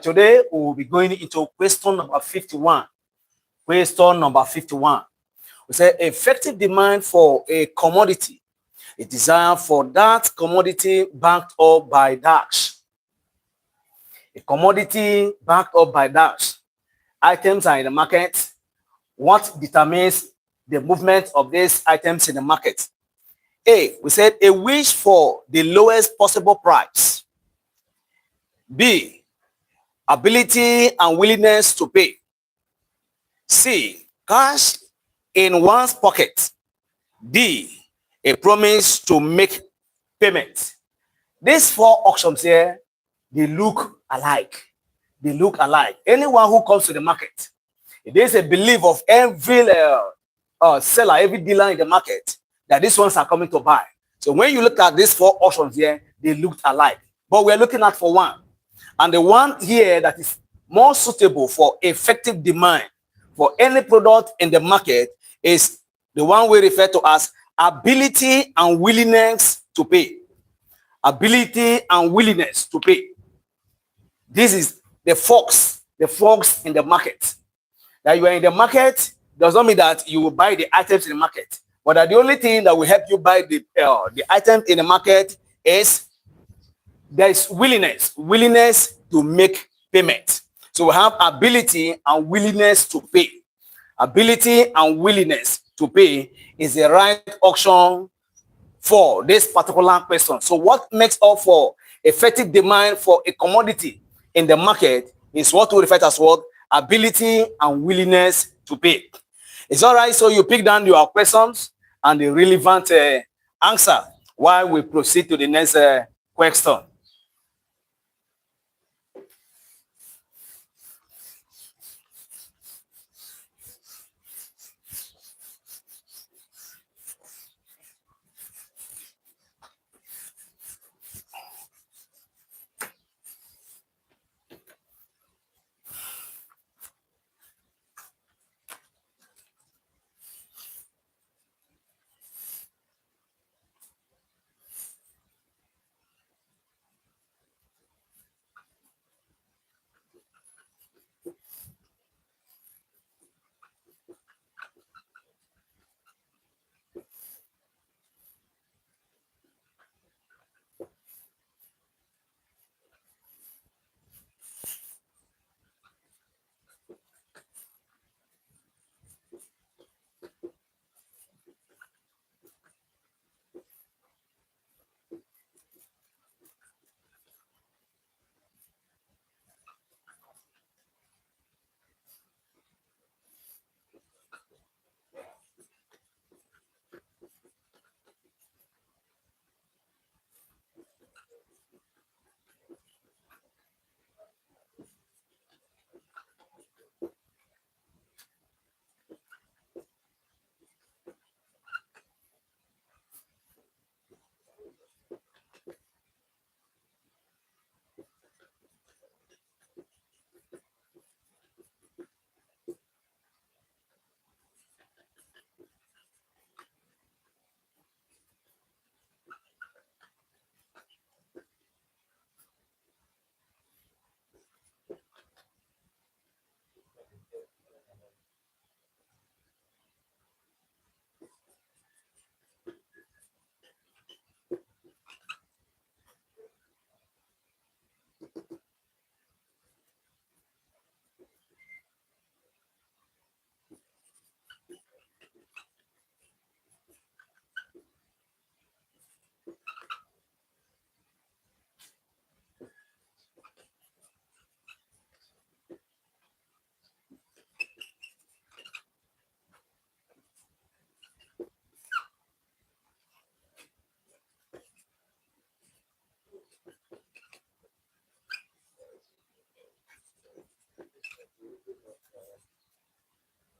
Today, we will be going into question number 51. Question number 51. We say effective demand for a commodity. A desire for that commodity backed up by dash. A commodity backed up by dash. Items are in the market. What determines the movement of these items in the market? A, we said a wish for the lowest possible price. B, ability and willingness to pay. C, cash in one's pocket. D, a promise to make payment. These four options here, they look alike. They look alike. Anyone who comes to the market, it is a belief of every seller, every dealer in the market, that these ones are coming to buy. So when you look at these four options here, they looked alike. But we're looking at for one. And the one here that is more suitable for effective demand for any product in the market is the one we refer to as ability and willingness to pay. Ability and willingness to pay. This is the forks in the market. That you are in the market does not mean that you will buy the items in the market. But that the only thing that will help you buy the item in the market is there is willingness to make payment. So we have ability and willingness to pay. Ability and willingness to pay is the right option for this particular question. So what makes up for effective demand for a commodity in the market is what we refer to as what? Ability and willingness to pay. It's all right. So you pick down your questions and the relevant answer while we proceed to the next question.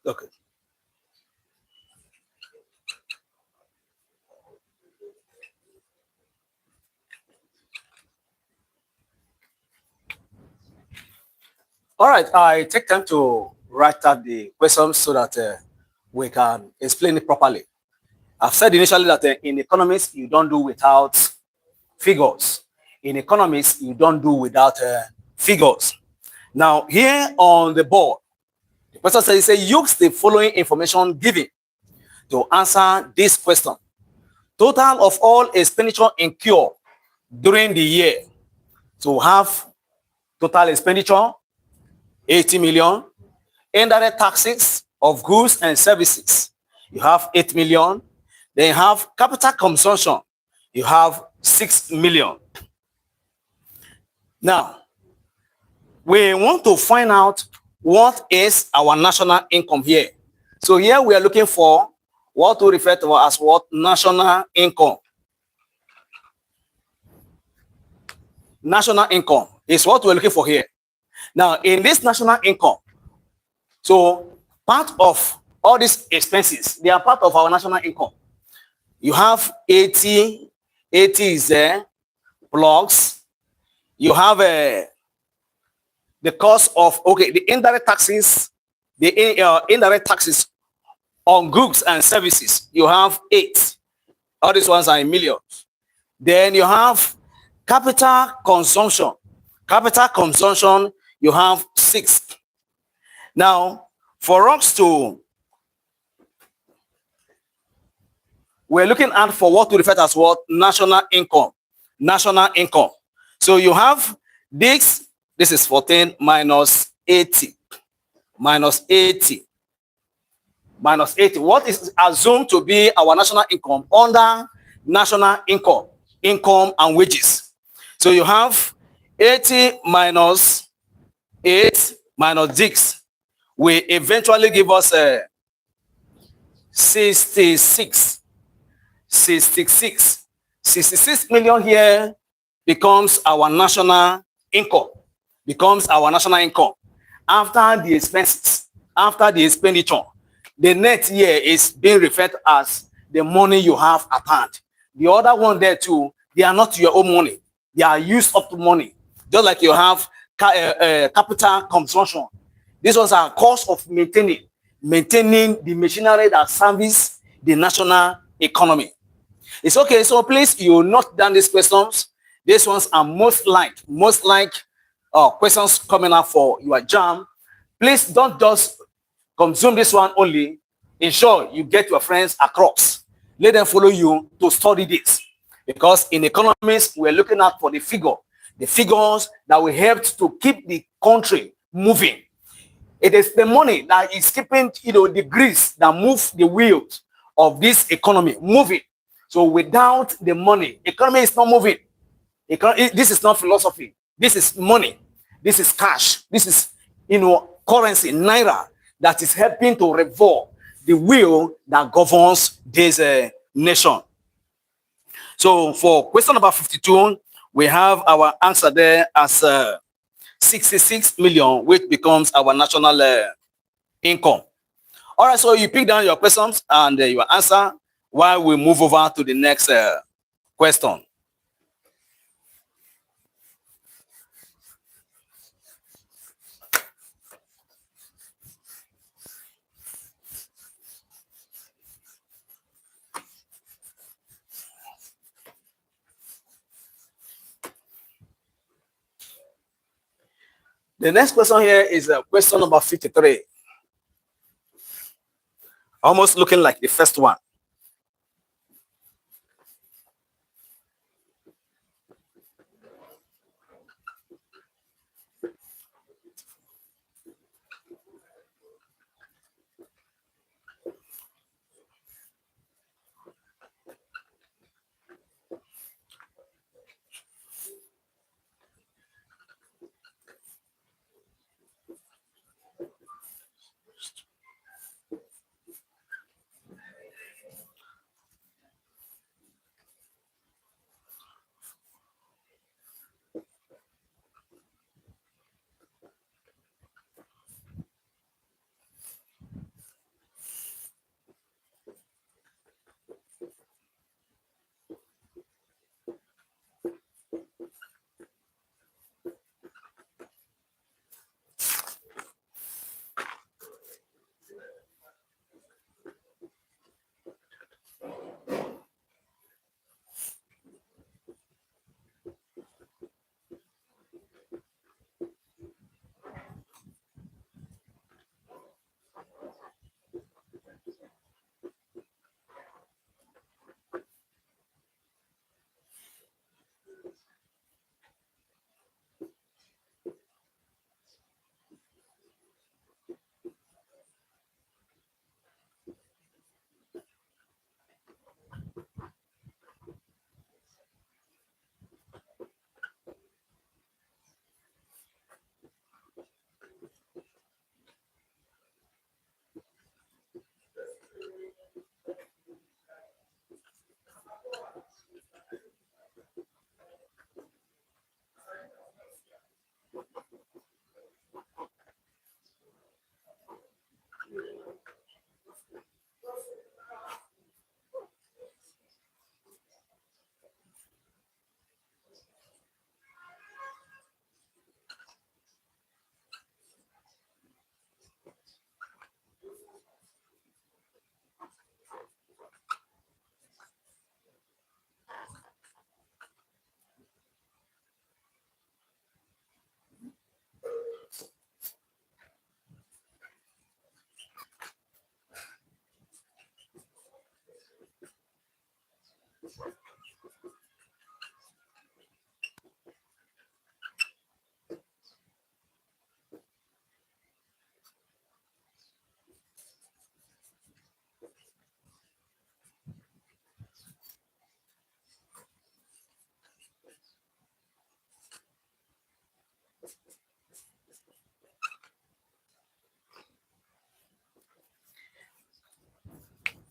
Okay. All right. I take time to write out the questions so that we can explain it properly. I've said initially that in economics, you don't do without figures. In economics, you don't do without figures. Now, here on the board, the question says, use the following information given to answer this question. Total of all expenditure incurred during the year. So have total expenditure, 80 million. Indirect taxes of goods and services, you have 8 million. Then you have capital consumption, you have 6 million. Now, we want to find out what is our national income here. So here we are looking for what we refer to as what? National income. National income is what we're looking for here. Now, in this national income, so part of all these expenses, they are part of our national income. You have 80 is there, plus you have the cost of, okay, the indirect taxes, the indirect taxes on goods and services, you have 8. All these ones are in millions. Then you have capital consumption. Capital consumption, you have 6. Now, for us to, we're looking at for what we refer to as what? National income. National income. So you have this is 14 minus 80. Minus 80. Minus 80. What is assumed to be our national income under national income? Income and wages. So you have 80 minus 8 minus 6 will eventually give us 66. 66 million here becomes our national income. Becomes our national income. After the expenses, after the expenditure, the net here is being referred to as the money you have at hand. The other one there too, they are not your own money. They are used up to money. Just like you have capital consumption. These ones are cost of maintaining the machinery that service the national economy. It's okay. So please, you note down these questions. These ones are most like questions coming up for your jam. Please don't just consume this one only. Ensure you get your friends across. Let them follow you to study this. Because in economics, we're looking at for the figures that will help to keep the country moving. It is the money that is keeping, the grease that move the wheels of this economy moving. So without the money, economy is not moving. This is not philosophy. This is money. This is cash. This is, currency, naira, that is helping to revolve the wheel that governs this nation. So for question number 52, we have our answer there as 66 million, which becomes our national income. All right, so you pick down your questions and your answer while we move over to the next question. The next question here is question number 53. Almost looking like the first one.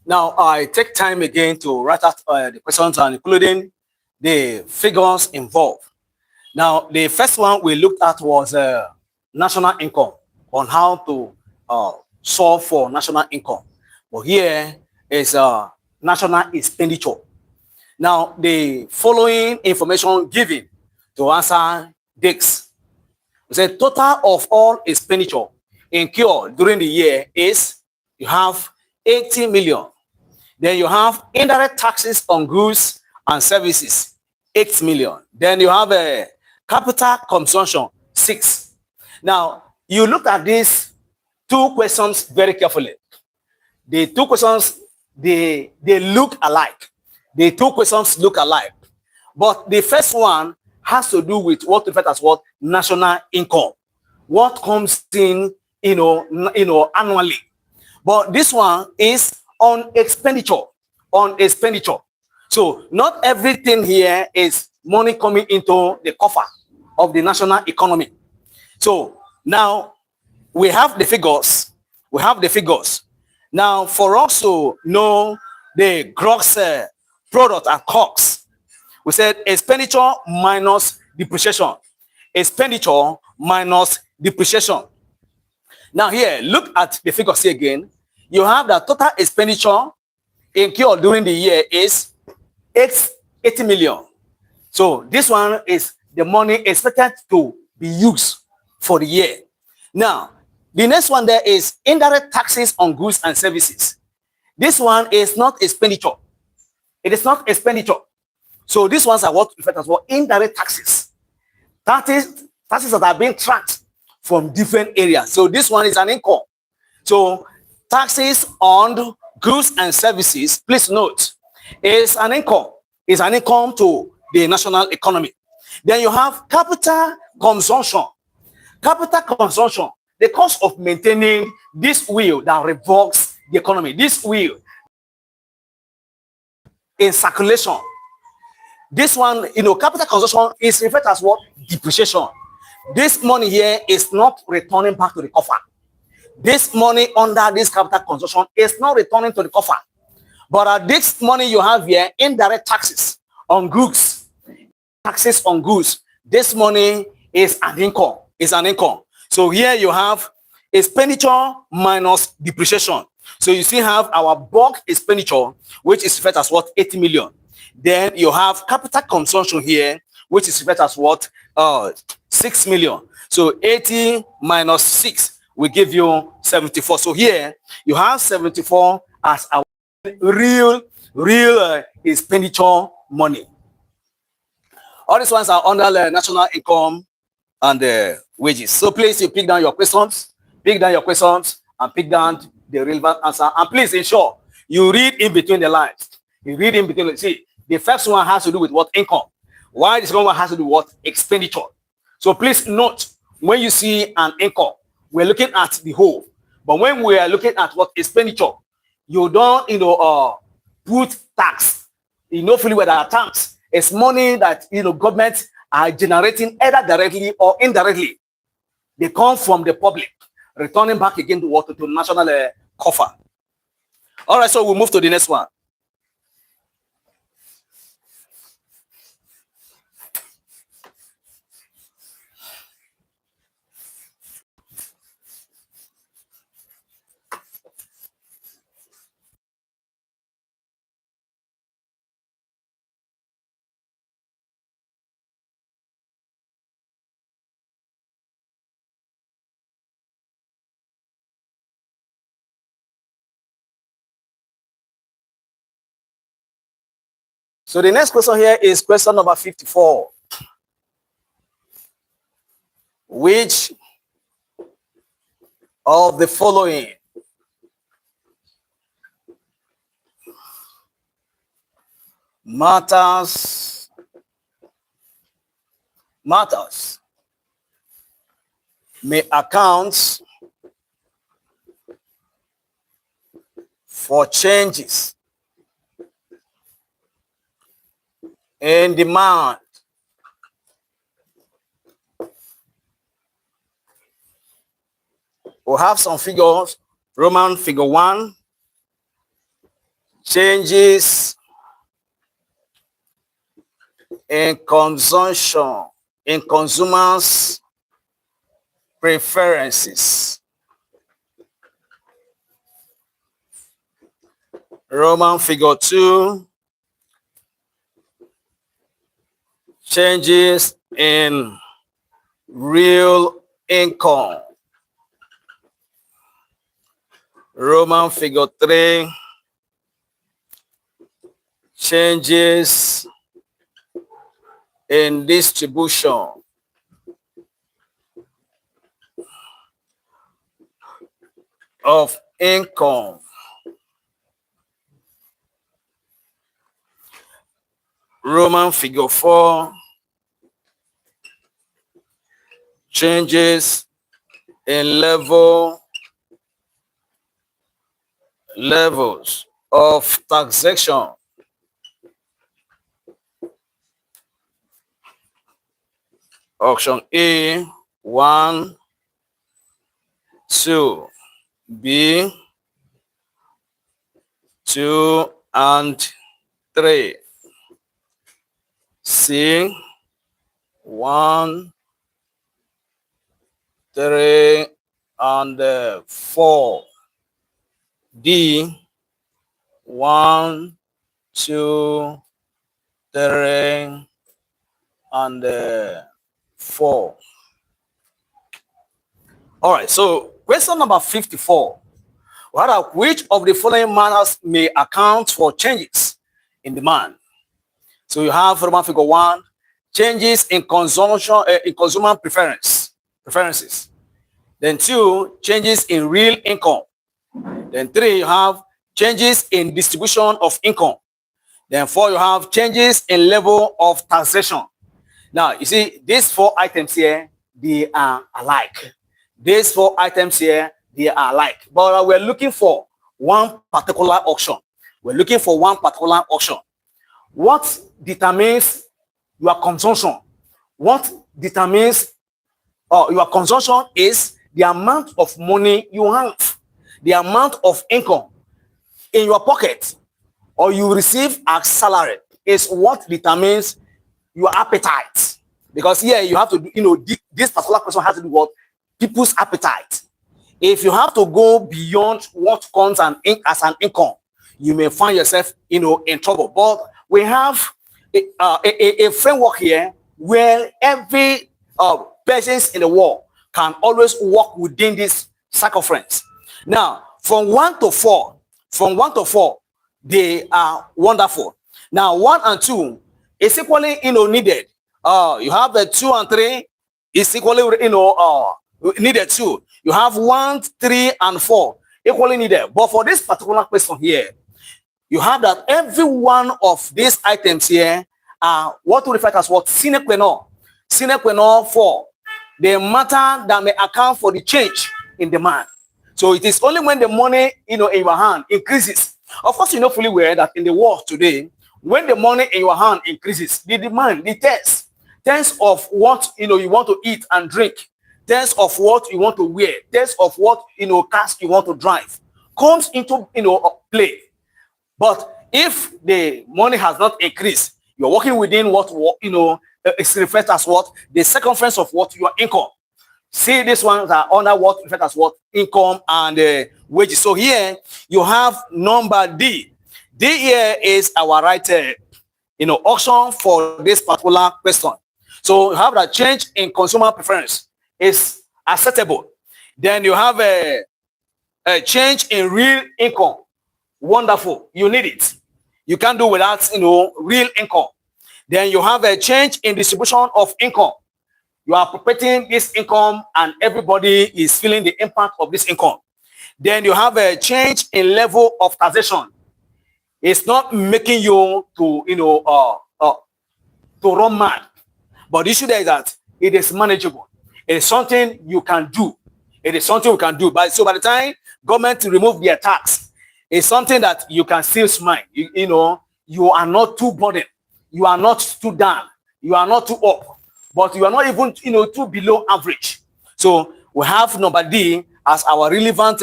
Now, I take time again to write out the questions and including the figures involved. Now, the first one we looked at was national income, on how to solve for national income. But here is national expenditure. Now, the following information given to answer this. We said total of all expenditure incurred during the year is, you have 80 million. Then you have indirect taxes on goods and services, 8 million. Then you have a capital consumption, 6. Now, you look at these two questions very carefully. The two questions, they look alike. The two questions look alike. But the first one has to do with what referred as what? National income. What comes in, annually. But this one is on expenditure. On expenditure. So not everything here is money coming into the coffer of the national economy. So now we have the figures. We have the figures. Now, for us to know the gross product and costs, we said expenditure minus depreciation. Expenditure minus depreciation. Now here, look at the figures here again. You have the total expenditure incurred during the year is 80 million. So this one is the money expected to be used for the year. Now, the next one there is indirect taxes on goods and services. This one is not expenditure. It is not expenditure. So these ones are what referred as what? Indirect taxes. Taxes that are being tracked from different areas. So this one is an income. So taxes on goods and services, please note, is an income. Is an income to the national economy. Then you have capital consumption. Capital consumption, the cost of maintaining this wheel that revolves the economy. This wheel in circulation. This one, capital consumption is referred as what? Depreciation. This money here is not returning back to the coffer. This money under this capital consumption is not returning to the coffer. But this money you have here, indirect taxes on goods, taxes on goods, this money is an income. Is an income. So here you have expenditure minus depreciation. So you still have our bulk expenditure, which is referred as what? 80 million. Then you have capital consumption here, which is referred as what? 6 million. So 80 minus 6 will give you 74. So here you have 74 as our real expenditure money. All these ones are under the national income and the wages. So please, you pick down your questions, and pick down the relevant answer. And please ensure you read in between the lines. You read in between. See, the first one has to do with what? Income. Why the second one has to do with what? Expenditure. So please note, when you see an income, we're looking at the whole. But when we are looking at what? Expenditure, you don't, put tax. Fully where there are tax. It's money that, government are generating either directly or indirectly. They come from the public, returning back again to what? To national coffer. All right, so we'll move to the next one. So the next question here is question number 54. Which of the following matters may account for changes in demand we'll have some figures. Roman figure 1, changes in consumption, in consumers' preferences. Roman figure 2, changes in real income. Roman figure 3, changes in distribution. Of income. Roman figure 4, changes in levels of taxation. Option A, 1, 2, B, 2 and 3, C, 1, 3 and 4, D, 1, 2, 3 and 4. All right, so question number 54. Which of the following matters may account for changes in demand? So you have Roman figure 1, changes in consumption, in consumer preferences. Then 2, changes in real income. Then 3, you have changes in distribution of income. Then 4, you have changes in level of taxation. Now, you see, these 4 items here, they are alike. These 4 items here, they are alike. But we're looking for one particular option. We're looking for one particular option. What determines your consumption? What determines your consumption is the amount of money you have, the amount of income in your pocket or you receive as salary is what determines your appetite. Because here you have to do, this particular question has to do with people's appetite. If you have to go beyond what comes as an income, you may find yourself, in trouble. But we have a framework here where every person in the world can always work within this circumference. Now, from 1 to 4, they are wonderful. Now, 1 and 2 is equally, needed. You have the 2 and 3 is equally, needed too. You have 1, 3, and 4 equally needed. But for this particular question here, you have that every one of these items here are what we refer to as what? Sine qua non. Sine qua non for the matter that may account for the change in demand. So it is only when the money, in your hand increases. Of course, you know fully well that in the world today, when the money in your hand increases, the demand, the taste of what, you want to eat and drink, taste of what you want to wear, taste of what, cars you want to drive, comes into, play. But if the money has not increased, you're working within what, is referred to as what? The circumference of what? Your income. See, these ones are under what referred as what? Income and wages. So here you have number D. D here is our right, option for this particular question. So you have that change in consumer preference is acceptable. Then you have a change in real income. Wonderful. You need it. You can't do without, real income. Then you have a change in distribution of income. You are perpetuating this income and everybody is feeling the impact of this income. Then you have a change in level of taxation. It's not making you to, to run mad. But the issue there is that it is manageable. It is something you can do. It is something you can do. So by the time government remove their tax, it's something that you can still smile. You are not too burdened. You are not too down. You are not too up. But you are not even, too below average. So we have number D as our relevant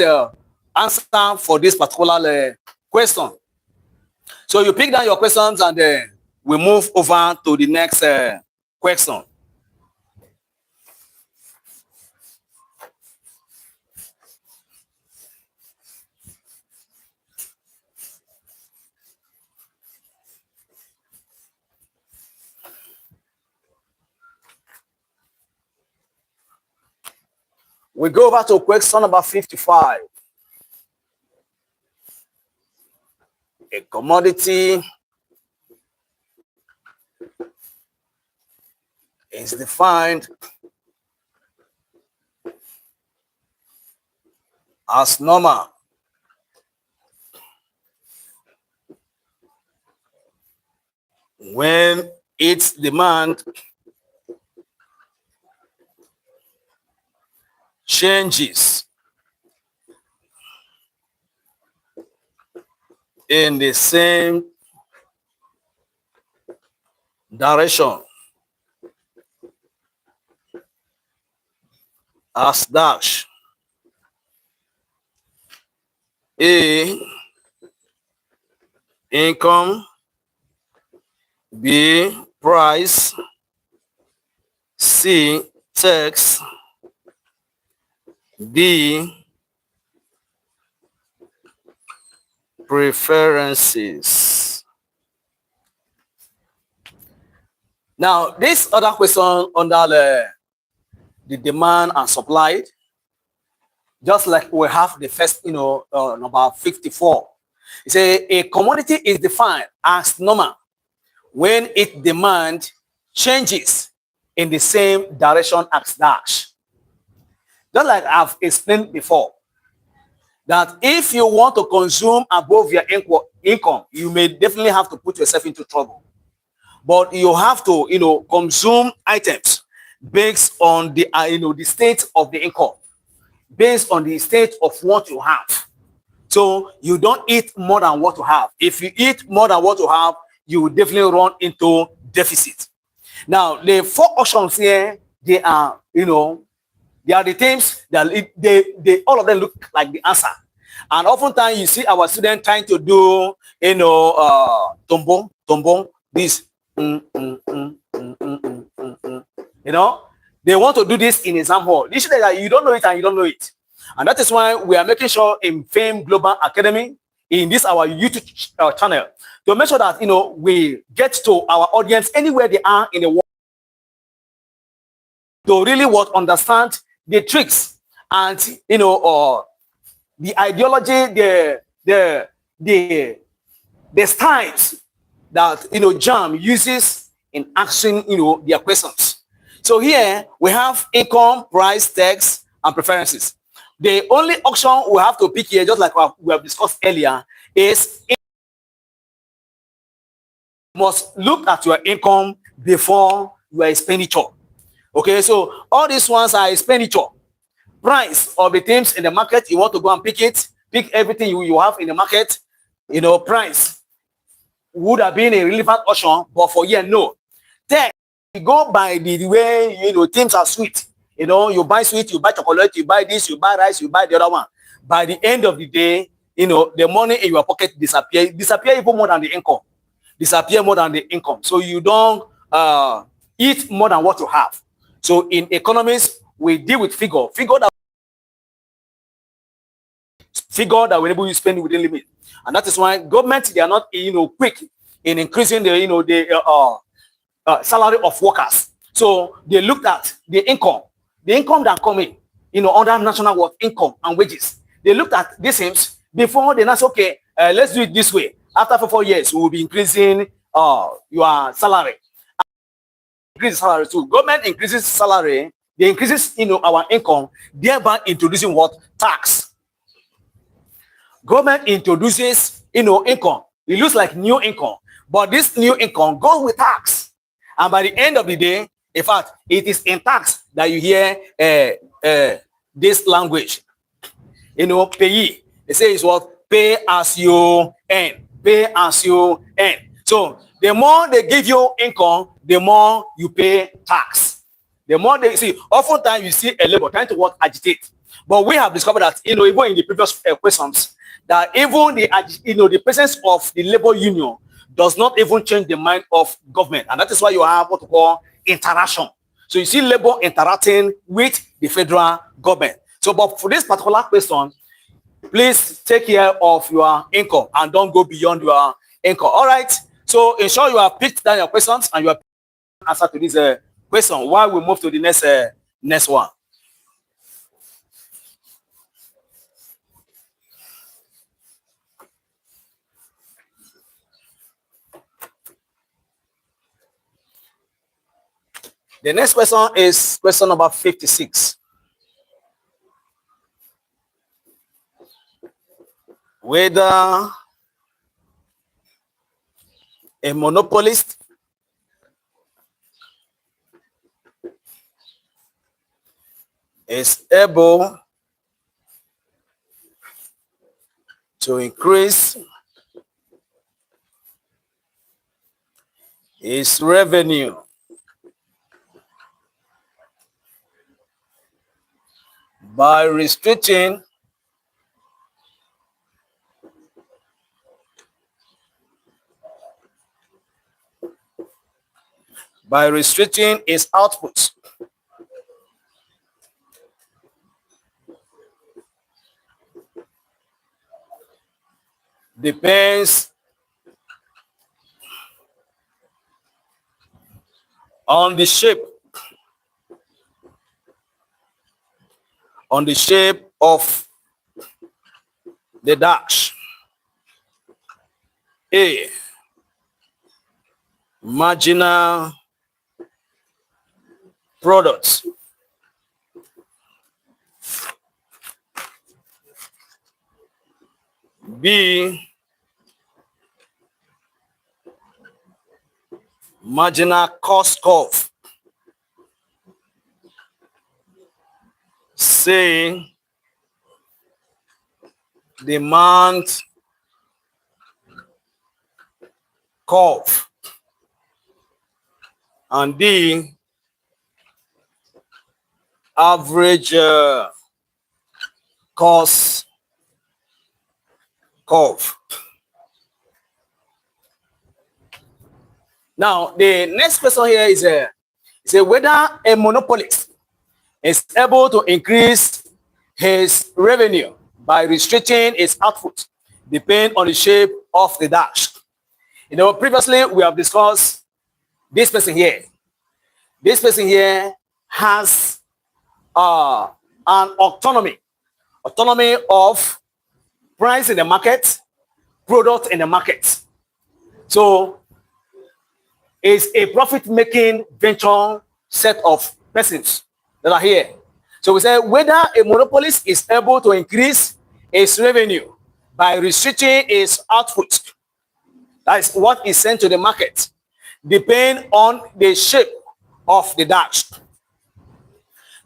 answer for this particular question. So you pick down your questions and we move over to the next question. We go over to question number 55. A commodity is defined as normal when its demand changes in the same direction as dash. A, income. B, price. C, tax. D, preferences. Now, this other question under the demand and supply, just like we have the first, number 54. It says a commodity is defined as normal when its demand changes in the same direction as dash. Just like I've explained before, that if you want to consume above your income, you may definitely have to put yourself into trouble. But you have to, consume items based on the, the state of the income, based on the state of what you have. So you don't eat more than what you have. If you eat more than what you have, you will definitely run into deficit. Now, the 4 options here, they are, they are the things that they all of them look like the answer. And oftentimes you see our students trying to do, tombo, this. They want to do this in exam hall. This is that you don't know it and you don't know it. And that is why we are making sure in Fame Global Academy, in this our YouTube channel, to make sure that we get to our audience anywhere they are in the world, to really understand the tricks and the ideology, the styles that JAMB uses in answering their questions. So here we have income, price, tax, and preferences. The only option we have to pick here, just like we have discussed earlier, is you must look at your income before your expenditure. Okay, so all these ones are expenditure. Price of the things in the market, you want to go and pick it, pick everything you have in the market. Price would have been a relevant option, but for here, no. Then you go by the way things are sweet. You buy sweet, you buy chocolate, you buy this, you buy rice, you buy the other one. By the end of the day, the money in your pocket disappear even more than the income. Disappear more than the income. So you don't eat more than what you have. So in economics, we deal with figure that will enable you spend within limit. And that is why government, they are not quick in increasing the salary of workers. So they looked at the income that come in, under national income and wages. They looked at these things before they announced, okay, let's do it this way. After 4 years, we will be increasing your salary. Increase salary too. Government increases salary, they increases our income, thereby introducing what? Tax. Government introduces income. It looks like new income, but this new income goes with tax. And by the end of the day, in fact, it is in tax that you hear this language. Pay. They say it's what? Pay as you earn. Pay as you earn. So the more they give you income, the more you pay tax. The more they see, oftentimes you see a labor trying to agitate. But we have discovered that, even in the previous questions, that even the presence of the labor union does not even change the mind of government, and that is why you have what we call interaction. So you see labor interacting with the federal government. So, but for this particular question, please take care of your income and don't go beyond your income. All right. So ensure you have picked down your questions and you have answer to this question while we move to the next one. The next question is question number 56. Whether a monopolist is able to increase its revenue by restricting its output. Depends on the shape of the dash. A, marginal products. B, marginal cost curve. C, demand curve. And D, average cost curve. Now, the next question here is whether a monopolist is able to increase his revenue by restricting its output, depending on the shape of the dash. You know, previously we have discussed this person here. This person here has an autonomy of price in the market, product in the market. So it's a profit-making venture set of persons that are here. So we say whether a monopolist is able to increase its revenue by restricting its output, that is what is sent to the market, depend on the shape of the dash.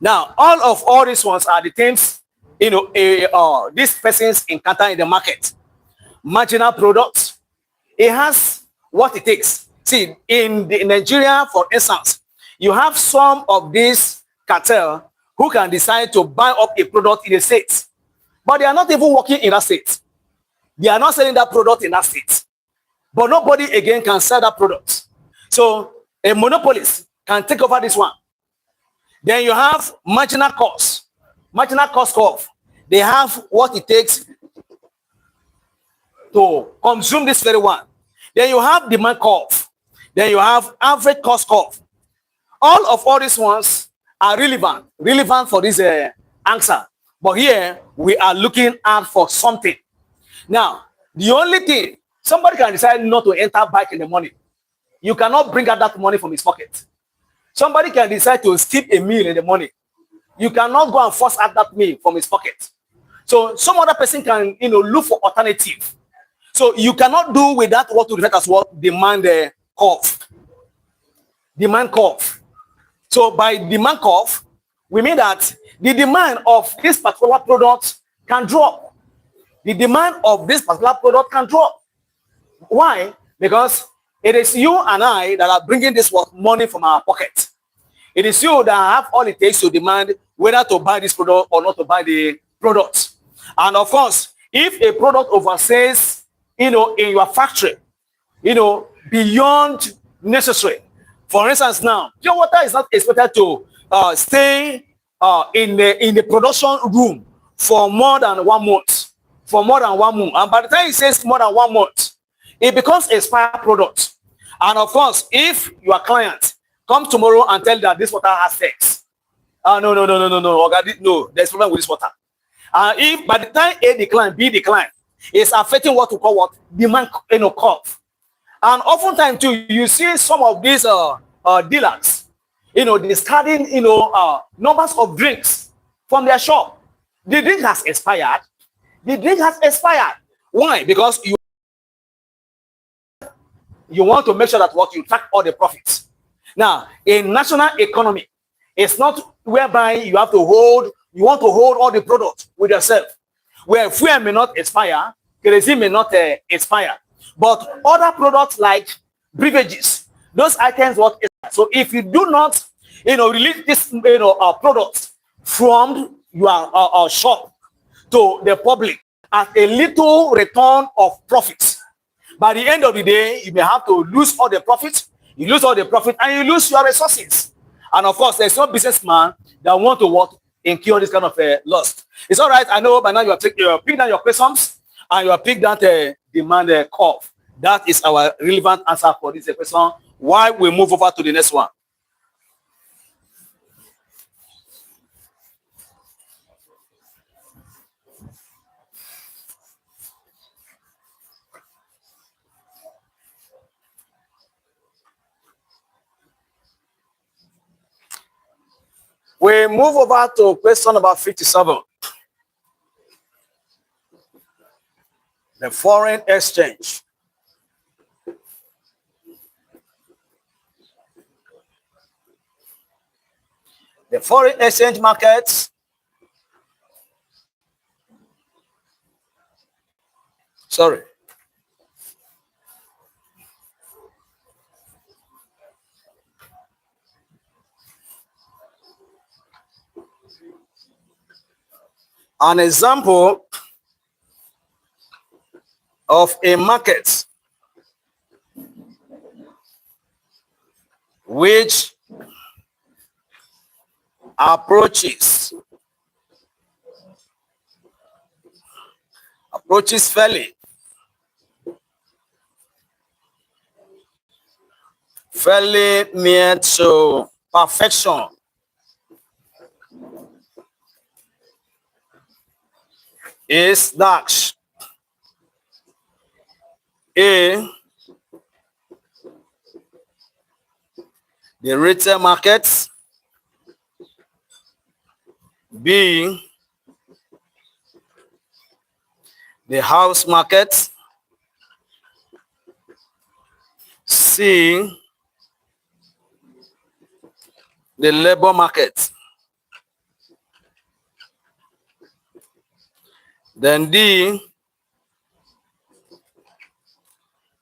Now, all these ones are the things, you know, these persons encounter in the market. Marginal products, it has what it takes. See, in Nigeria, for instance, you have some of these cartel who can decide to buy up a product in a state, but they are not even working in that state. They are not selling that product in that state. But nobody again can sell that product. So a monopolist can take over this one. Then you have marginal cost curve. They have what it takes to consume this very one. Then you have demand curve. Then you have average cost curve. All these ones are relevant for this answer. But here we are looking out for something. Now, the only thing, somebody can decide not to enter back in the morning. You cannot bring out that money from his pocket. Somebody can decide to skip a meal in the morning. You cannot go and force out that meal from his pocket. So some other person can, you know, look for alternative. So you cannot do without what we refer as what demand curve. Demand curve. So by demand curve, we mean that the demand of this particular product can drop. The demand of this particular product can drop. Why? Because it is you and I that are bringing this money from our pocket. It is you that have all it takes to demand whether to buy this product or not to buy the product. And of course, If a product oversells, in your factory, beyond necessary. For instance, now pure water is not expected to stay in the production room for more than 1 month. For more than 1 month, and by the time it says more than 1 month, it becomes expired product. And of course, if your client come tomorrow and tell that this water has sex, no, there's problem with this water. And if by the time A decline, B decline, it's affecting what we call what demand curve. And oftentimes too, you see some of these dealers, discarding numbers of drinks from their shop. The drink has expired. The drink has expired. Why? Because you want to make sure that what you track all the profits. Now, in national economy, it's not whereby you want to hold all the products with yourself. Where fuel may not expire, kerosene may not expire. But other products like beverages, those items what expire. So if you do not, release this products from your shop to the public at a little return of profits, by the end of the day, you may have to lose all the profits. You lose all the profit and you lose your resources. And of course, there's no businessman that want to incur this kind of loss. It's all right. I know by now you have picked down your questions and you have picked down the demand curve. That is our relevant answer for this question. Why we move over to the next one? We move over to question number 57. The foreign exchange. The foreign exchange markets. Sorry. An example of a market which approaches fairly near to perfection is dash. A, the retail markets. B, the house market. C, the labor market. Then D,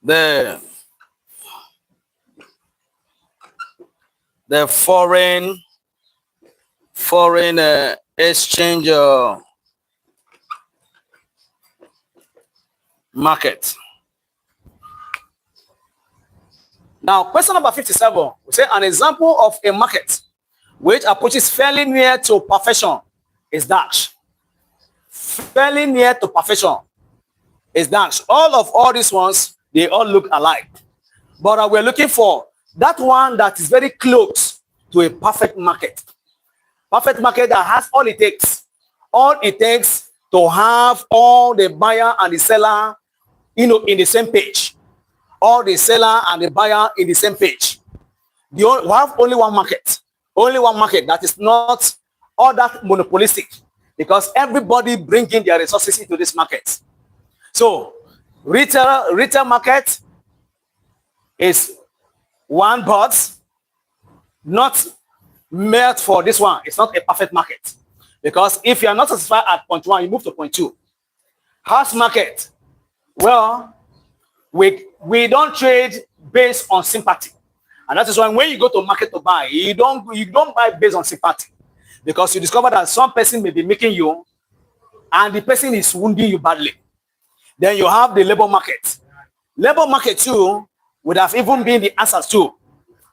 the foreign exchange market. Now, question number 57, we say an example of a market which approaches fairly near to perfection is dash. Fairly near to perfection is dash. All these ones, they all look alike. But we're looking for that one that is very close to a perfect market. Perfect market that has all it takes. All it takes to have all the buyer and the seller, in the same page. All the seller and the buyer in the same page. We have only one market. Only one market that is not all that monopolistic, because everybody bringing their resources into this market. So retail market is one, but not meant for this one. It's not a perfect market, because if you are not satisfied at point 1, you move to point 2. House market, well, we don't trade based on sympathy, and that is why when you go to market to buy, you don't buy based on sympathy, because you discover that some person may be making you and the person is wounding you badly. Then you have the labor market. Labor market too would have even been the answer too.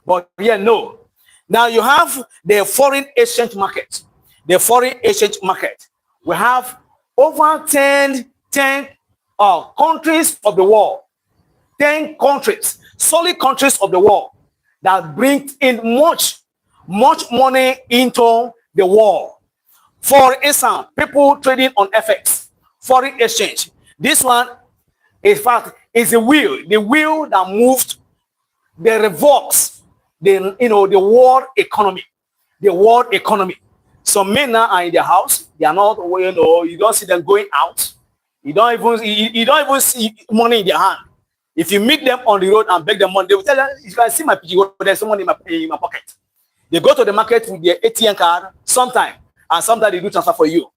But yeah, no. Now you have the foreign exchange market. The foreign exchange market. We have over 10 countries of the world. 10 countries, solid countries of the world that bring in much money into the world. For instance, people trading on FX, foreign exchange. This one, in fact, is the wheel that moved, that revokes the world economy. The world economy. Some men now are in their house. They are not, you don't see them going out. You don't even see money in their hand. If you meet them on the road and beg them money, they will tell you, if I see my PG, there's some money in my pocket. They go to the market with their ATM card sometime, and sometimes they do transfer for you.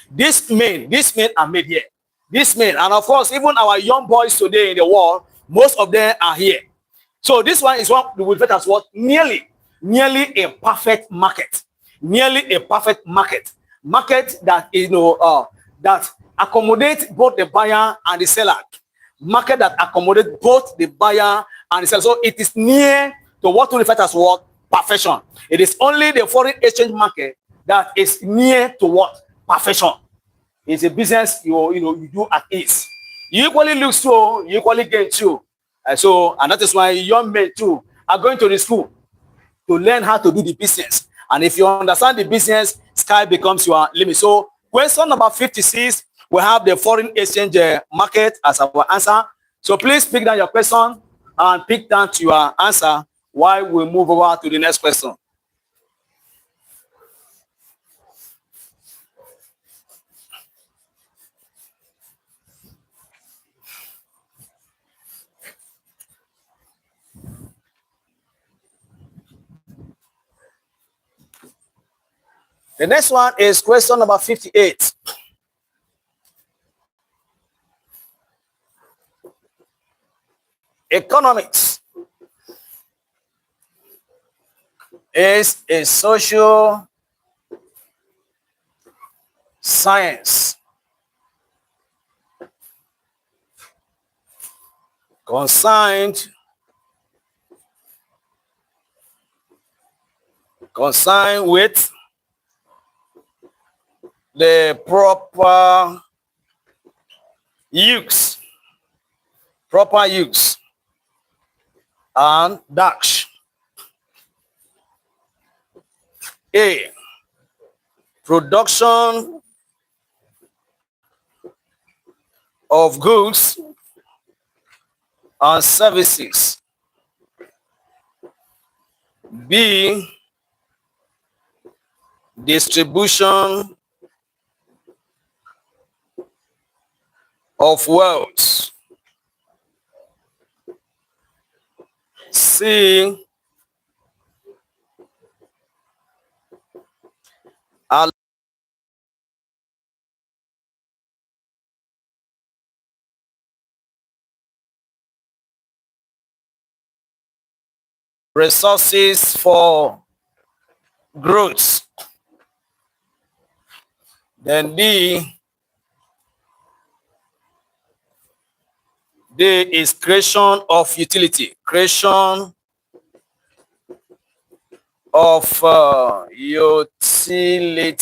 These men are made here. These men, and of course, even our young boys today in the world, most of them are here. So this one is what we refer as what? Nearly a perfect market. Nearly a perfect market. Market that that accommodates both the buyer and the seller. Market that accommodates both the buyer and the seller. So it is near to what we refer as what? Perfection. It is only the foreign exchange market that is near to what? Perfection. It's a business you do at ease. You equally lose too, you equally gain too. And that is why young men too are going to the school to learn how to do the business. And if you understand the business, sky becomes your limit. So question number 56, we have the foreign exchange market as our answer. So please pick down your question and pick down to your answer while we move over to the next question. The next one is question number 58. Economics is a social science concerned with the proper use and dash. A, production of goods and services. B, distribution of wealth. C, resources for growth. Then D is creation of utility. Creation of utility.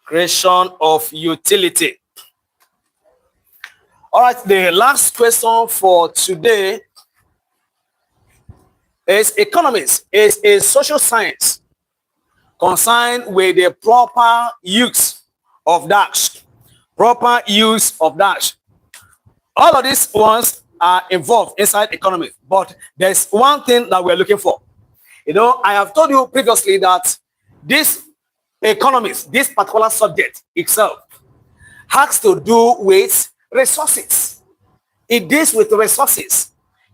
Creation of utility. All right, the last question for today is economics is a social science concerned with the proper use of dash. Proper use of dash. All of these ones are involved inside economics, but there's one thing that we're looking for. I have told you previously that this economics, this particular subject itself, has to do with resources. It deals with resources.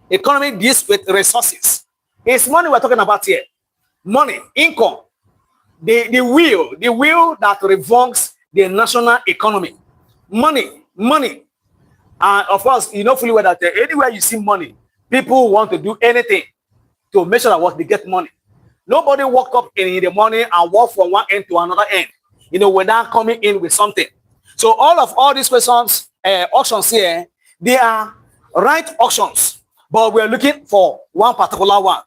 Economy deals with resources. It's money we're talking about here. Money, income, the wheel that revolves the national economy. Money. And of course, you know fully well that anywhere you see money, people want to do anything to make sure that they get money. Nobody woke up in the morning and walk from one end to another end without coming in with something. So all these questions, options here, they are right options, but we're looking for one particular one.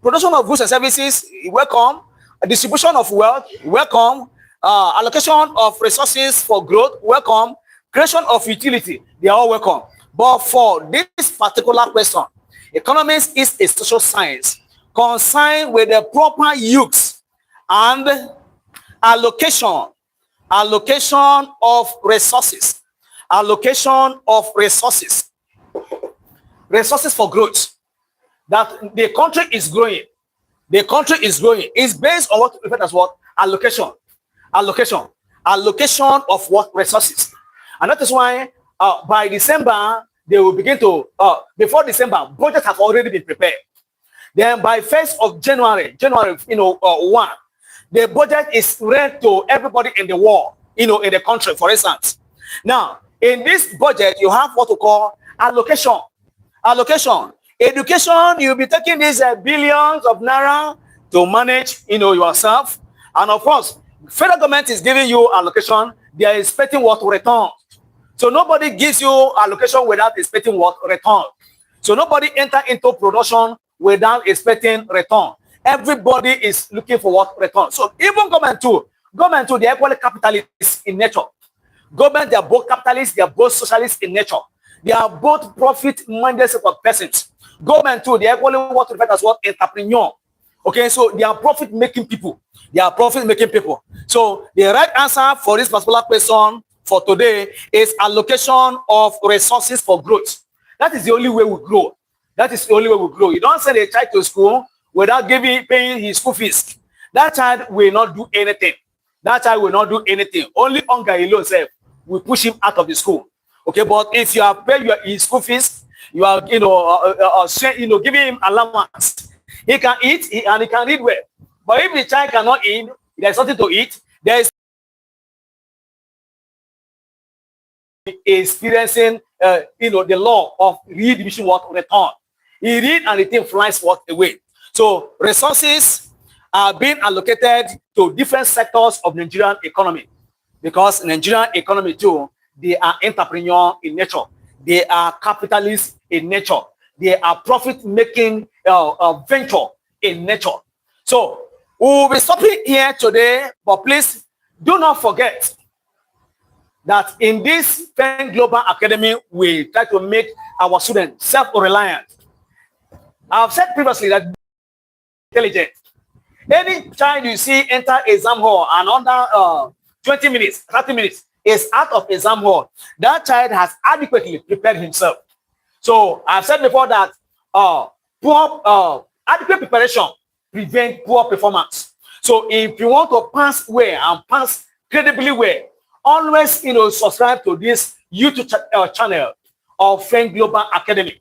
Production of goods and services, welcome. Distribution of wealth, welcome. Allocation of resources for growth, welcome. Creation of utility, they are all welcome. But for this particular question, economics is a social science concerned with the proper use and allocation of resources, resources for growth. That the country is growing. The country is growing. It's based on what we refer as what? Allocation of what? Resources. And that is why by December, they will begin to, before December, budgets have already been prepared. Then by 1st of January, 1, the budget is read to everybody in the world, in the country, for instance. Now, in this budget, you have what we call allocation. Education, you'll be taking these billions of naira to manage, yourself. And of course, federal government is giving you allocation. They are expecting what? Return. So nobody gives you allocation without expecting what? Return. So nobody enter into production without expecting return. Everybody is looking for what? Return. So even government too, they are equally capitalists in nature. Government, they are both capitalists, they are both socialists in nature. They are both profit-minded set of persons. Government too, they are equally what referred as what? Entrepreneur. Okay, so they are profit-making people. So the right answer for this particular question for today is allocation of resources for growth. That is the only way we grow. You don't send a child to school without paying his school fees. That child will not do anything. Only hunger alone self will push him out of the school. Okay, but if you are paying his school fees, you are giving him allowance. He can eat and he can read well. But if the child cannot eat, there's something to eat, there is experiencing the law of redistribution what? Return. He read and the thing flies what? Away. So resources are being allocated to different sectors of Nigerian economy, because Nigerian economy too, they are entrepreneur in nature. They are capitalists in nature. They are profit-making venture in nature. So we will be stopping here today, but please do not forget that in this FEN Global Academy, we try to make our students self-reliant. I've said previously that intelligent. Any child you see enter exam hall and under 20 minutes, 30 minutes is out of exam hall, that child has adequately prepared himself. So I've said before that adequate preparation prevents poor performance. So if you want to pass well and pass credibly well, always subscribe to this YouTube channel of FEN Global Academy.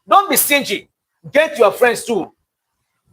Don't be stingy. Get your friends too.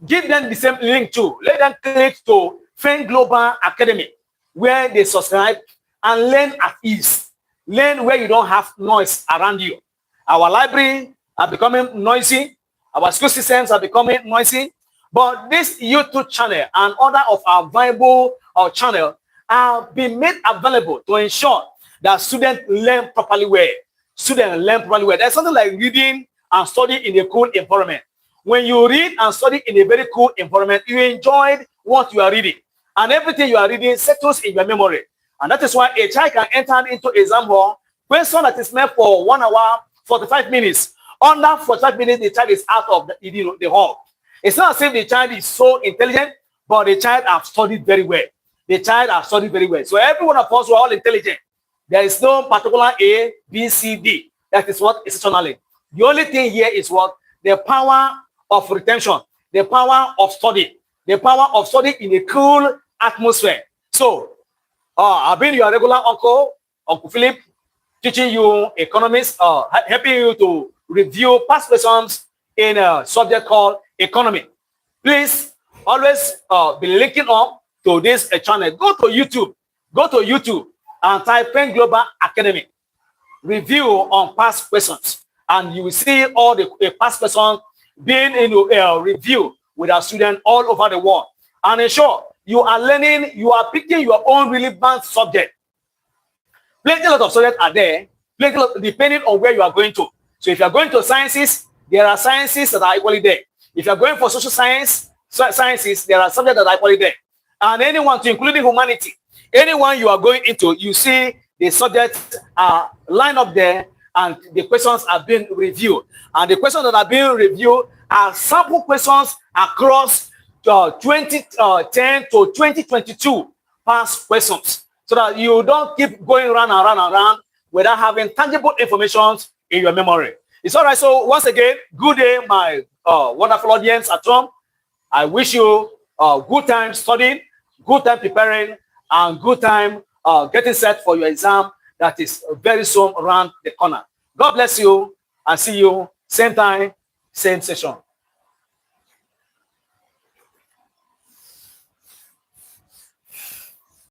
Give them the same link too. Let them click to FEN Global Academy, where they subscribe and learn at ease. Learn where you don't have noise around you. Our library are becoming noisy. Our school systems are becoming noisy. But this YouTube channel and other of our viable channel are being made available to ensure that students learn properly well. There's something like reading and studying in a cool environment. When you read and study in a very cool environment, you enjoy what you are reading. And everything you are reading settles in your memory. And that is why a child can enter into exam hall, question that is meant for 1 hour, 45 minutes. Under 45 minutes, the child is out of the hall. It's not as if the child is so intelligent, but the child has studied very well. So every one of us, we are all intelligent. There is no particular A, B, C, D. That is what exceptionally. The only thing here is what? The power of retention, the power of study, in a cool atmosphere. So, I've been your regular Uncle Philip, teaching you economics, helping you to review past lessons in a subject called economy. Please always be linking up to this channel. Go to YouTube and type FEN Global Academy review on past questions, and you will see all the past questions being reviewed with our students all over the world. And ensure you are learning, you are picking your own relevant subject. Plenty lot of subjects are there, depending on where you are going to. So if you are going to sciences, there are sciences that are equally there. If you are going for social sciences, there are subjects that are equally there. And anyone, to including humanity, anyone you are going into, you see the subjects are lined up there and the questions are being reviewed. And the questions that are being reviewed are sample questions across 2010 to 2022 past questions, so that you don't keep going round and round and round without having tangible information in your memory. It's all right. So once again, good day, my wonderful audience at home. I wish you good time studying, good time preparing, and good time getting set for your exam that is very soon around the corner. God bless you, and see you same time, same session.